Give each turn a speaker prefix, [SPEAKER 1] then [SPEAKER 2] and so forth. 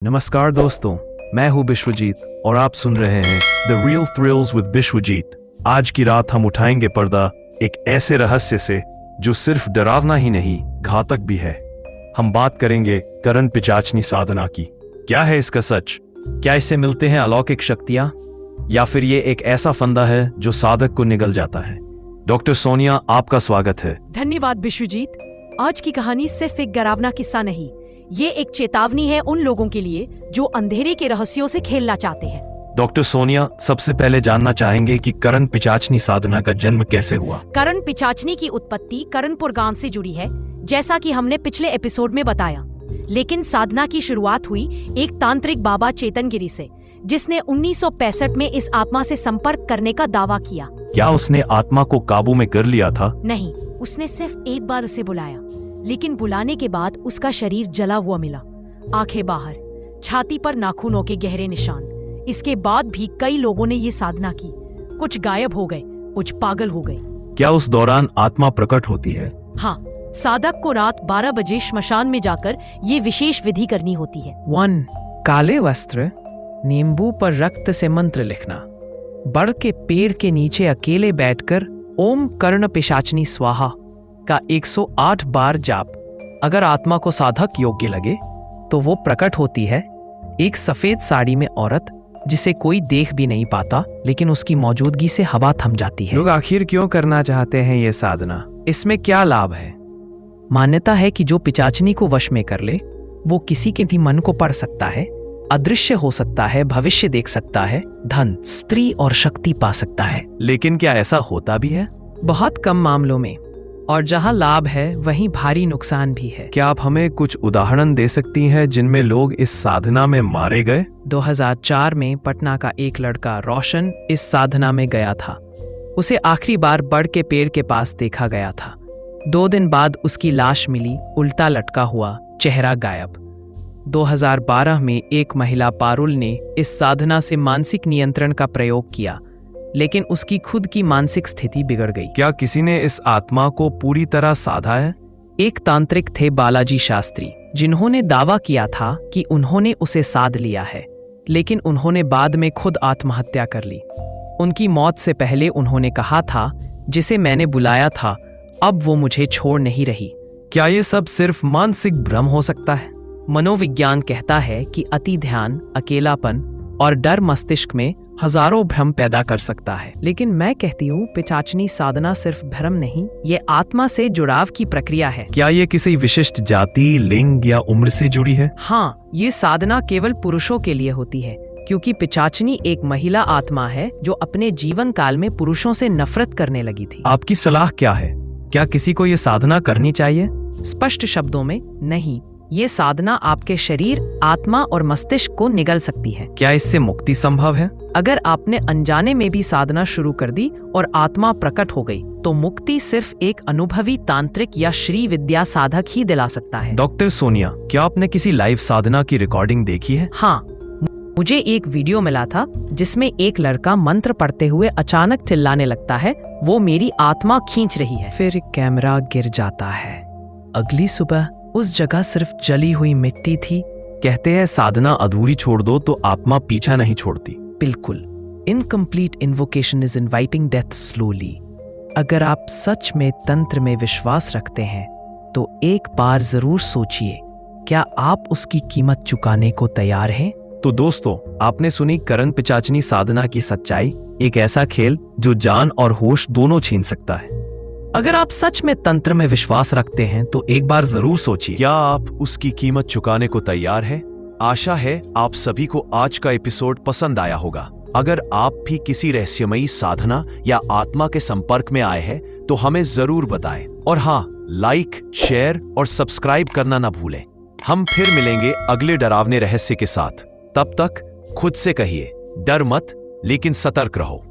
[SPEAKER 1] नमस्कार दोस्तों, मैं हूं विश्वजीत और आप सुन रहे हैं the real thrills with Vishwajeet. आज की रात हम उठाएंगे पर्दा एक ऐसे रहस्य से जो सिर्फ डरावना ही नहीं, घातक भी है। हम बात करेंगे करण पिशाचनी साधना की। क्या है इसका सच? क्या इससे मिलते हैं अलौकिक शक्तियां, या फिर ये एक ऐसा फंदा है जो साधक को निगल जाता है? डॉक्टर सोनिया, आपका स्वागत है।
[SPEAKER 2] धन्यवाद विश्वजीत। आज की कहानी सिर्फ एक डरावना किस्सा नहीं, ये एक चेतावनी है उन लोगों के लिए जो अंधेरे के रहस्यों से खेलना चाहते हैं।
[SPEAKER 1] डॉक्टर सोनिया, सबसे पहले जानना चाहेंगे कि करण पिशाचनी साधना का जन्म कैसे हुआ?
[SPEAKER 2] करण पिशाचनी की उत्पत्ति करणपुर गांव से जुड़ी है, जैसा कि हमने पिछले एपिसोड में बताया। लेकिन साधना की शुरुआत हुई एक तांत्रिक बाबा चेतनगिरी से, जिसने 1965 में इस आत्मा से संपर्क करने का दावा किया।
[SPEAKER 1] क्या उसने आत्मा को काबू में कर लिया था?
[SPEAKER 2] नहीं, उसने सिर्फ एक बार उसे बुलाया, लेकिन बुलाने के बाद उसका शरीर जला हुआ मिला, आंखें बाहर, छाती पर नाखूनों के गहरे निशान। इसके बाद भी कई लोगों ने ये साधना की। कुछ गायब हो गए, कुछ पागल हो गए।
[SPEAKER 1] क्या उस दौरान आत्मा प्रकट होती है?
[SPEAKER 2] हाँ, साधक को रात 12 बजे श्मशान में जाकर ये विशेष विधि करनी होती है।
[SPEAKER 3] 1. काले वस्त्र, नींबू पर रक्त से मंत्र लिखना, बड़ के पेड़ के नीचे अकेले बैठकर ओम कर्ण पिशाचनी स्वाहा का 108 बार जाप। अगर आत्मा को साधक योग्य लगे तो वो प्रकट होती है। एक सफेद साड़ी में औरत, जिसे कोई देख भी नहीं पाता, लेकिन उसकी मौजूदगी से हवा थम जाती है।
[SPEAKER 1] लोग आखिर क्यों करना चाहते हैं ये साधना? इसमें क्या लाभ है?
[SPEAKER 3] मान्यता है कि जो पिशाचनी को वश में कर ले, वो किसी के भी मन को पढ़ सकता है, अदृश्य हो सकता है, भविष्य देख सकता है, धन, स्त्री और शक्ति पा सकता है।
[SPEAKER 1] लेकिन क्या ऐसा होता भी है?
[SPEAKER 3] बहुत कम मामलों में, और जहां लाभ है वहीं भारी नुकसान भी है।
[SPEAKER 1] क्या आप हमें कुछ उदाहरण दे सकती हैं जिनमें लोग इस साधना में मारे गए?
[SPEAKER 3] 2004 में पटना का एक लड़का रोशन इस साधना में गया था। उसे आखिरी बार बड़ के पेड़ के पास देखा गया था। 2 दिन बाद उसकी लाश मिली, उल्टा लटका हुआ, चेहरा गायब। 2012 में एक महिला पारुल ने इस साधना से मानसिक नियंत्रण का प्रयोग किया, लेकिन उसकी खुद की मानसिक स्थिति बिगड़ गई।
[SPEAKER 1] क्या किसी ने इस आत्मा को पूरी तरह साधा है?
[SPEAKER 3] एक तांत्रिक थे बालाजी शास्त्री, जिन्होंने दावा किया था कि उन्होंने उसे साध लिया है, लेकिन उन्होंने बाद में खुद आत्महत्या कर ली। उनकी मौत से पहले उन्होंने कहा था, जिसे मैंने बुलाया था, अब वो मुझे छोड़ नहीं रही।
[SPEAKER 1] क्या ये सब सिर्फ मानसिक भ्रम हो सकता है?
[SPEAKER 3] मनोविज्ञान कहता है कि अति ध्यान, अकेलापन और डर मस्तिष्क में हजारों भ्रम पैदा कर सकता है। लेकिन मैं कहती हूँ, पिशाचनी साधना सिर्फ भ्रम नहीं, ये आत्मा से जुड़ाव की प्रक्रिया है।
[SPEAKER 1] क्या ये किसी विशिष्ट जाति, लिंग या उम्र से जुड़ी है?
[SPEAKER 3] हाँ, ये साधना केवल पुरुषों के लिए होती है, क्योंकि पिशाचनी एक महिला आत्मा है जो अपने जीवन काल में पुरुषों से नफरत करने लगी थी।
[SPEAKER 1] आपकी सलाह क्या है? क्या किसी को ये साधना करनी चाहिए?
[SPEAKER 3] स्पष्ट शब्दों में, नहीं। ये साधना आपके शरीर, आत्मा और मस्तिष्क को निगल सकती है।
[SPEAKER 1] क्या इससे मुक्ति संभव है?
[SPEAKER 3] अगर आपने अनजाने में भी साधना शुरू कर दी और आत्मा प्रकट हो गई, तो मुक्ति सिर्फ एक अनुभवी तांत्रिक या श्री विद्या साधक ही दिला सकता है।
[SPEAKER 1] डॉक्टर सोनिया, क्या आपने किसी लाइव साधना की रिकॉर्डिंग देखी है?
[SPEAKER 3] हाँ, मुझे एक वीडियो मिला था जिसमें एक लड़का मंत्र पढ़ते हुए अचानक चिल्लाने लगता है, वो मेरी आत्मा खींच रही है। फिर कैमरा गिर जाता है। अगली सुबह उस जगह सिर्फ जली हुई मिट्टी थी।
[SPEAKER 1] कहते हैं साधना अधूरी छोड़ दो तो आत्मा पीछा नहीं छोड़ती।
[SPEAKER 3] बिल्कुल। Incomplete invocation is inviting death slowly. अगर आप सच में तंत्र में विश्वास रखते हैं तो एक बार जरूर सोचिए, क्या आप उसकी कीमत चुकाने को तैयार हैं?
[SPEAKER 1] तो दोस्तों, आपने सुनी करण पिशाचनी साधना की सच्चाई। एक ऐसा खेल जो जान और होश दोनों छीन सकता है। अगर आप सच में तंत्र में विश्वास रखते हैं तो एक बार जरूर सोचिए,
[SPEAKER 4] क्या आप उसकी कीमत चुकाने को तैयार हैं? आशा है आप सभी को आज का एपिसोड पसंद आया होगा। अगर आप भी किसी रहस्यमयी साधना या आत्मा के संपर्क में आए हैं तो हमें जरूर बताएं। और हाँ, लाइक, शेयर और सब्सक्राइब करना ना भूलें। हम फिर मिलेंगे अगले डरावने रहस्य के साथ। तब तक खुद से कहिए, डर मत, लेकिन सतर्क रहो।